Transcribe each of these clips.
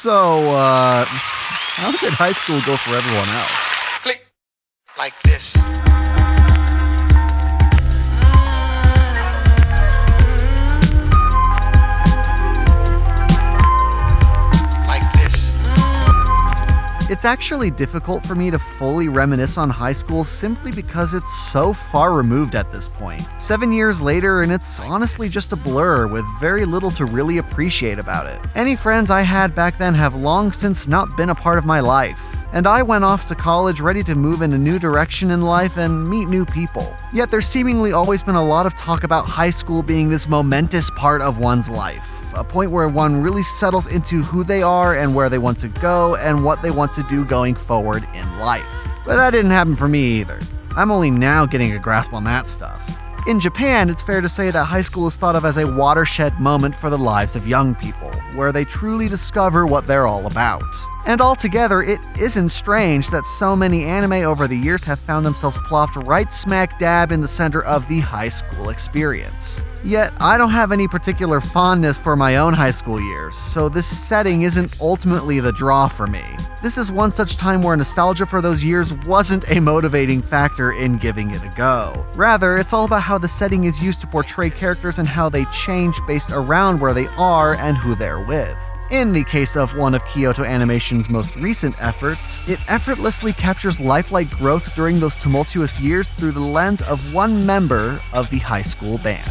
How did high school go for everyone else? Click. Like this. It's actually difficult for me to fully reminisce on high school simply because it's so far removed at this point. 7 years later, and it's honestly just a blur with very little to really appreciate about it. Any friends I had back then have long since not been a part of my life. And I went off to college ready to move in a new direction in life and meet new people. Yet there's seemingly always been a lot of talk about high school being this momentous part of one's life, a point where one really settles into who they are and where they want to go and what they want to do going forward in life. But that didn't happen for me either. I'm only now getting a grasp on that stuff. In Japan, it's fair to say that high school is thought of as a watershed moment for the lives of young people, where they truly discover what they're all about. And altogether, it isn't strange that so many anime over the years have found themselves plopped right smack dab in the center of the high school experience. Yet, I don't have any particular fondness for my own high school years, so this setting isn't ultimately the draw for me. This is one such time where nostalgia for those years wasn't a motivating factor in giving it a go. Rather, it's all about how the setting is used to portray characters and how they change based around where they are and who they're with. In the case of one of Kyoto Animation's most recent efforts, it effortlessly captures lifelike growth during those tumultuous years through the lens of one member of the high school band.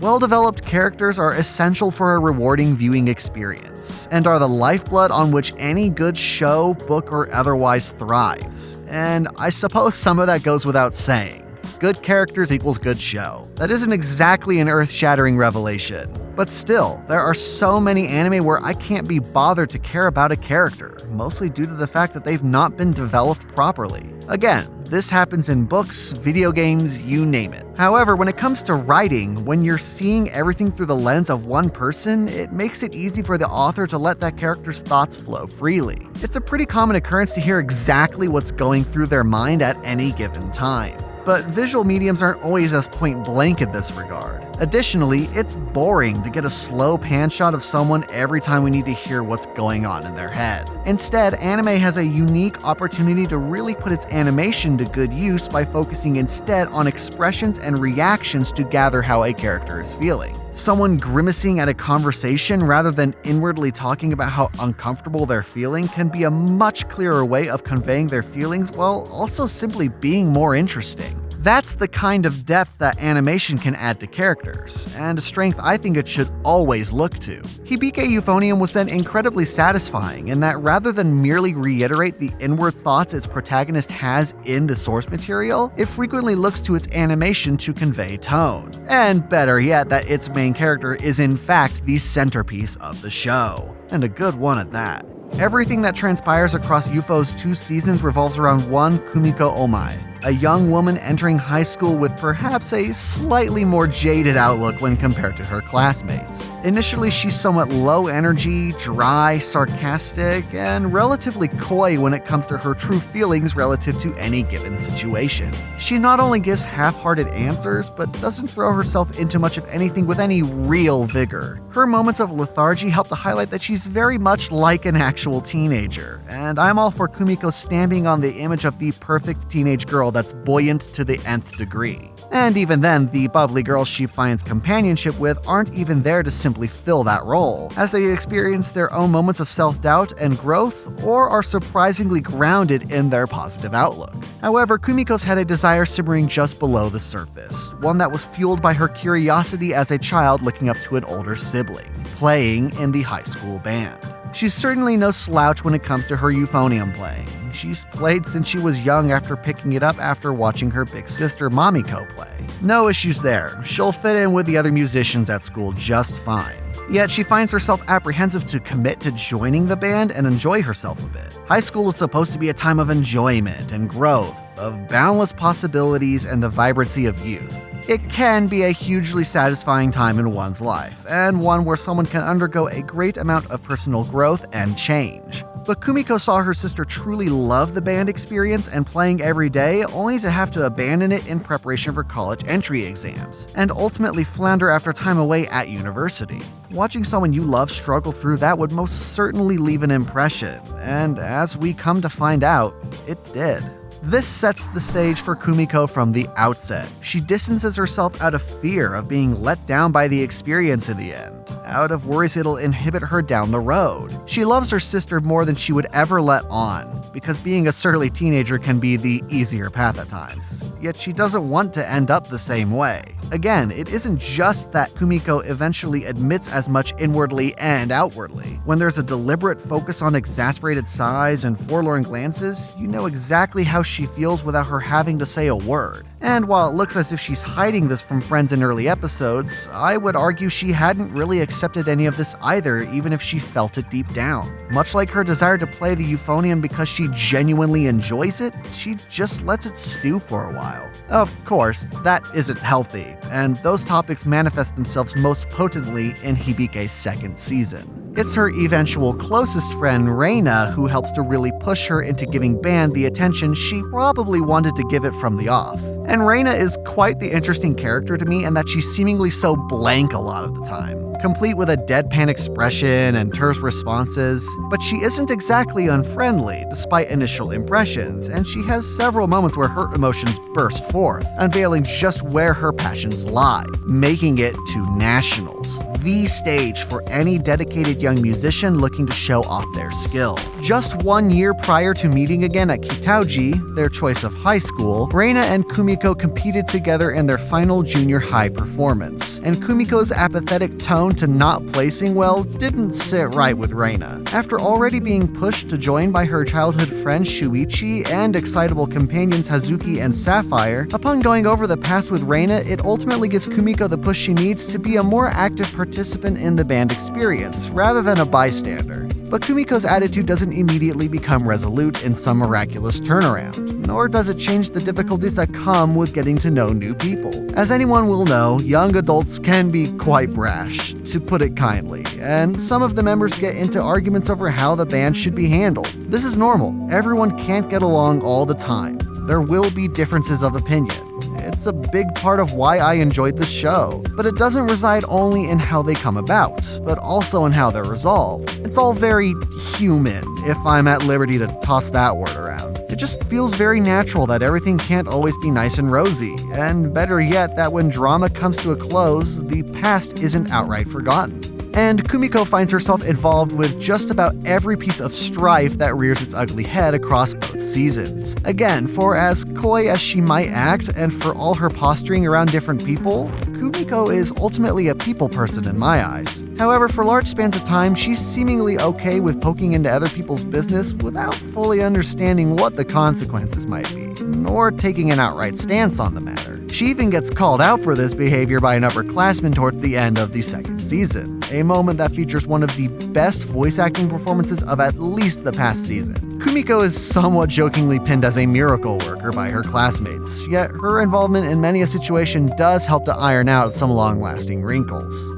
Well-developed characters are essential for a rewarding viewing experience, and are the lifeblood on which any good show, book, or otherwise thrives. And I suppose some of that goes without saying. Good characters equals good show. That isn't exactly an earth-shattering revelation. But still, there are so many anime where I can't be bothered to care about a character, mostly due to the fact that they've not been developed properly. Again, this happens in books, video games, you name it. However, when it comes to writing, when you're seeing everything through the lens of one person, it makes it easy for the author to let that character's thoughts flow freely. It's a pretty common occurrence to hear exactly what's going through their mind at any given time. But visual mediums aren't always as point blank in this regard. Additionally, it's boring to get a slow pan shot of someone every time we need to hear what's going on in their head. Instead, anime has a unique opportunity to really put its animation to good use by focusing instead on expressions and reactions to gather how a character is feeling. Someone grimacing at a conversation rather than inwardly talking about how uncomfortable they're feeling can be a much clearer way of conveying their feelings while also simply being more interesting. That's the kind of depth that animation can add to characters, and a strength I think it should always look to. Hibike Euphonium was then incredibly satisfying in that rather than merely reiterate the inward thoughts its protagonist has in the source material, it frequently looks to its animation to convey tone. And better yet, that its main character is in fact the centerpiece of the show, and a good one at that. Everything that transpires across Eufo's 2 seasons revolves around one Kumiko Omae, a young woman entering high school with perhaps a slightly more jaded outlook when compared to her classmates. Initially, she's somewhat low energy, dry, sarcastic, and relatively coy when it comes to her true feelings relative to any given situation. She not only gives half-hearted answers, but doesn't throw herself into much of anything with any real vigor. Her moments of lethargy help to highlight that she's very much like an actual teenager, and I'm all for Kumiko stamping on the image of the perfect teenage girl that's buoyant to the nth degree. And even then, the bubbly girls she finds companionship with aren't even there to simply fill that role, as they experience their own moments of self-doubt and growth, or are surprisingly grounded in their positive outlook. However, Kumiko's had a desire simmering just below the surface, one that was fueled by her curiosity as a child looking up to an older sibling, playing in the high school band. She's certainly no slouch when it comes to her euphonium playing. She's played since she was young after picking it up after watching her big sister Mamiko play. No issues there, she'll fit in with the other musicians at school just fine. Yet she finds herself apprehensive to commit to joining the band and enjoy herself a bit. High school is supposed to be a time of enjoyment and growth, of boundless possibilities and the vibrancy of youth. It can be a hugely satisfying time in one's life, and one where someone can undergo a great amount of personal growth and change. But Kumiko saw her sister truly love the band experience and playing every day, only to have to abandon it in preparation for college entry exams, and ultimately flounder after time away at university. Watching someone you love struggle through that would most certainly leave an impression, and as we come to find out, it did. This sets the stage for Kumiko from the outset. She distances herself out of fear of being let down by the experience in the end, out of worries it'll inhibit her down the road. She loves her sister more than she would ever let on, because being a surly teenager can be the easier path at times. Yet she doesn't want to end up the same way. Again, it isn't just that Kumiko eventually admits as much inwardly and outwardly. When there's a deliberate focus on exasperated sighs and forlorn glances, you know exactly how she feels without her having to say a word. And while it looks as if she's hiding this from friends in early episodes, I would argue she hadn't really accepted any of this either, even if she felt it deep down. Much like her desire to play the euphonium because she genuinely enjoys it, she just lets it stew for a while. Of course, that isn't healthy, and those topics manifest themselves most potently in Hibike's second season. It's her eventual closest friend, Reina, who helps to really push her into giving band the attention she probably wanted to give it from the off. And Reina is quite the interesting character to me in that she's seemingly so blank a lot of the time, complete with a deadpan expression and terse responses, but she isn't exactly unfriendly despite initial impressions, and she has several moments where her emotions burst forth, unveiling just where her passions lie, making it to nationals, the stage for any dedicated young musician looking to show off their skill. Just 1 year prior to meeting again at Kitauji, their choice of high school, Reina and Kumiko competed together in their final junior high performance, and Kumiko's apathetic tone to not placing well didn't sit right with Reina. After already being pushed to join by her childhood friend Shuichi and excitable companions Hazuki and Sapphire, upon going over the past with Reina, it ultimately gives Kumiko the push she needs to be a more active participant in the band experience, rather than a bystander. But Kumiko's attitude doesn't immediately become resolute in some miraculous turnaround, nor does it change the difficulties that come with getting to know new people. As anyone will know, young adults can be quite brash, to put it kindly, and some of the members get into arguments over how the band should be handled. This is normal. Everyone can't get along all the time. There will be differences of opinion. It's a big part of why I enjoyed this show, but it doesn't reside only in how they come about, but also in how they're resolved. It's all very human, if I'm at liberty to toss that word around. It just feels very natural that everything can't always be nice and rosy, and better yet, that when drama comes to a close, the past isn't outright forgotten. And Kumiko finds herself involved with just about every piece of strife that rears its ugly head across both seasons. Again, for as coy as she might act, and for all her posturing around different people, Kumiko is ultimately a people person in my eyes. However, for large spans of time, she's seemingly okay with poking into other people's business without fully understanding what the consequences might be, nor taking an outright stance on the matter. She even gets called out for this behavior by an upperclassman towards the end of the second season, a moment that features one of the best voice acting performances of at least the past season. Kumiko is somewhat jokingly pinned as a miracle worker by her classmates, yet her involvement in many a situation does help to iron out some long-lasting wrinkles.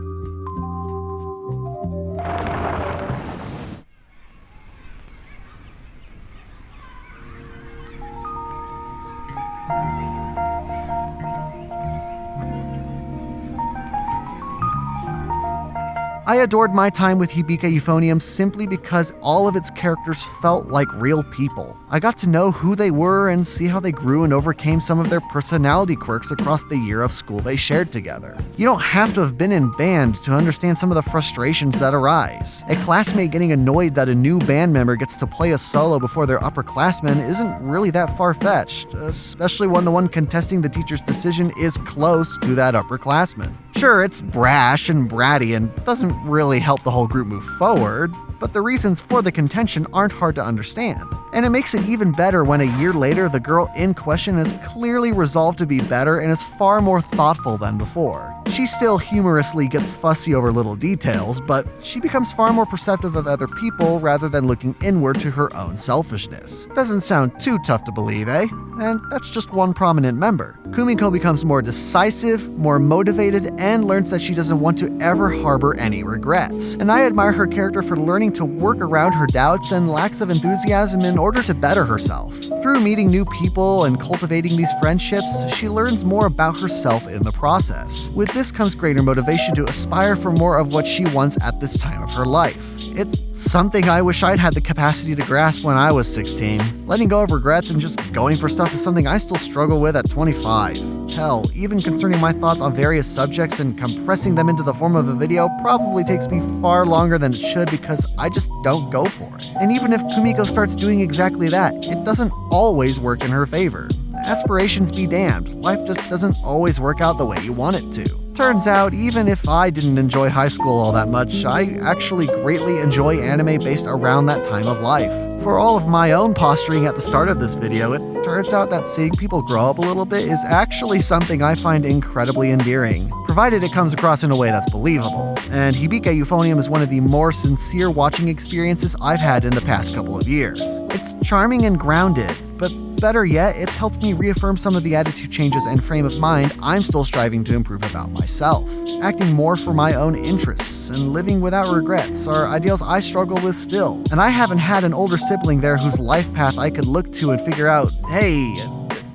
I adored my time with Hibike Euphonium simply because all of its characters felt like real people. I got to know who they were and see how they grew and overcame some of their personality quirks across the year of school they shared together. You don't have to have been in band to understand some of the frustrations that arise. A classmate getting annoyed that a new band member gets to play a solo before their upperclassmen isn't really that far-fetched, especially when the one contesting the teacher's decision is close to that upperclassman. Sure, it's brash and bratty and doesn't doesn't really help the whole group move forward, but the reasons for the contention aren't hard to understand. And it makes it even better when a year later the girl in question has clearly resolved to be better and is far more thoughtful than before. She still humorously gets fussy over little details, but she becomes far more perceptive of other people rather than looking inward to her own selfishness. Doesn't sound too tough to believe, eh? And that's just one prominent member. Kumiko becomes more decisive, more motivated, and learns that she doesn't want to ever harbor any regrets. And I admire her character for learning to work around her doubts and lacks of enthusiasm in order to better herself. Through meeting new people and cultivating these friendships, she learns more about herself in the process. With this comes greater motivation to aspire for more of what she wants at this time of her life. It's something I wish I'd had the capacity to grasp when I was 16. Letting go of regrets and just going for stuff is something I still struggle with at 25. Hell, even concerning my thoughts on various subjects and compressing them into the form of a video probably takes me far longer than it should because I just don't go for it. And even if Kumiko starts doing exactly that, it doesn't always work in her favor. Aspirations be damned, life just doesn't always work out the way you want it to. Turns out, even if I didn't enjoy high school all that much, I actually greatly enjoy anime based around that time of life. For all of my own posturing at the start of this video, it turns out that seeing people grow up a little bit is actually something I find incredibly endearing, provided it comes across in a way that's believable. And Hibike Euphonium is one of the more sincere watching experiences I've had in the past couple of years. It's charming and grounded, but better yet, it's helped me reaffirm some of the attitude changes and frame of mind I'm still striving to improve about myself. Acting more for my own interests and living without regrets are ideals I struggle with still. And I haven't had an older sibling there whose life path I could look to and figure out, hey,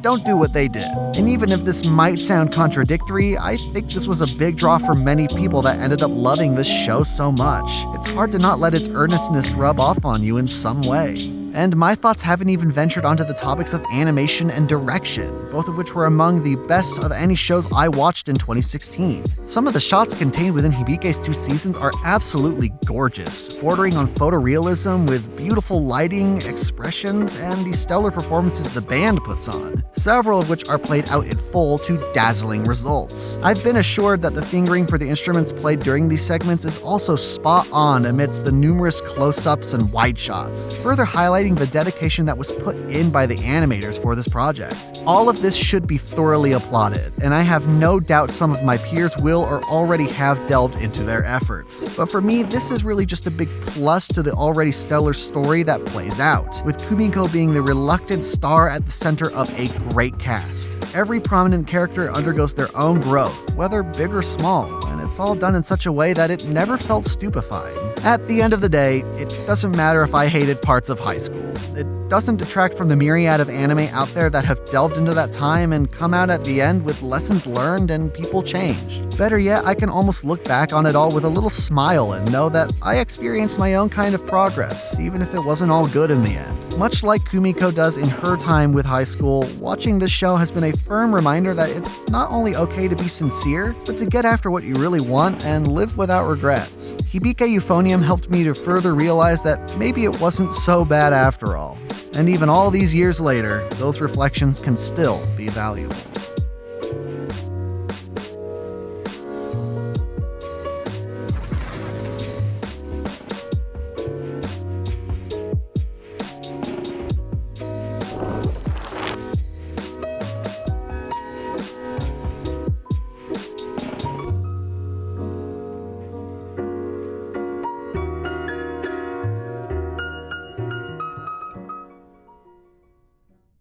don't do what they did. And even if this might sound contradictory, I think this was a big draw for many people that ended up loving this show so much. It's hard to not let its earnestness rub off on you in some way. And my thoughts haven't even ventured onto the topics of animation and direction, both of which were among the best of any shows I watched in 2016. Some of the shots contained within Hibike's 2 seasons are absolutely gorgeous, bordering on photorealism with beautiful lighting, expressions, and the stellar performances the band puts on, several of which are played out in full to dazzling results. I've been assured that the fingering for the instruments played during these segments is also spot on amidst the numerous close-ups and wide shots, further highlighting the dedication that was put in by the animators for this project. All of this should be thoroughly applauded, and I have no doubt some of my peers will or already have delved into their efforts. But for me, this is really just a big plus to the already stellar story that plays out, with Kumiko being the reluctant star at the center of a great cast. Every prominent character undergoes their own growth, whether big or small, and it's all done in such a way that it never felt stupefying. At the end of the day, it doesn't matter if I hated parts of high school. It doesn't detract from the myriad of anime out there that have delved into that time and come out at the end with lessons learned and people changed. Better yet, I can almost look back on it all with a little smile and know that I experienced my own kind of progress, even if it wasn't all good in the end. Much like Kumiko does in her time with high school, watching this show has been a firm reminder that it's not only okay to be sincere, but to get after what you really want and live without regrets. Hibike Euphonium helped me to further realize that maybe it wasn't so bad after all. And even all these years later, those reflections can still be valuable.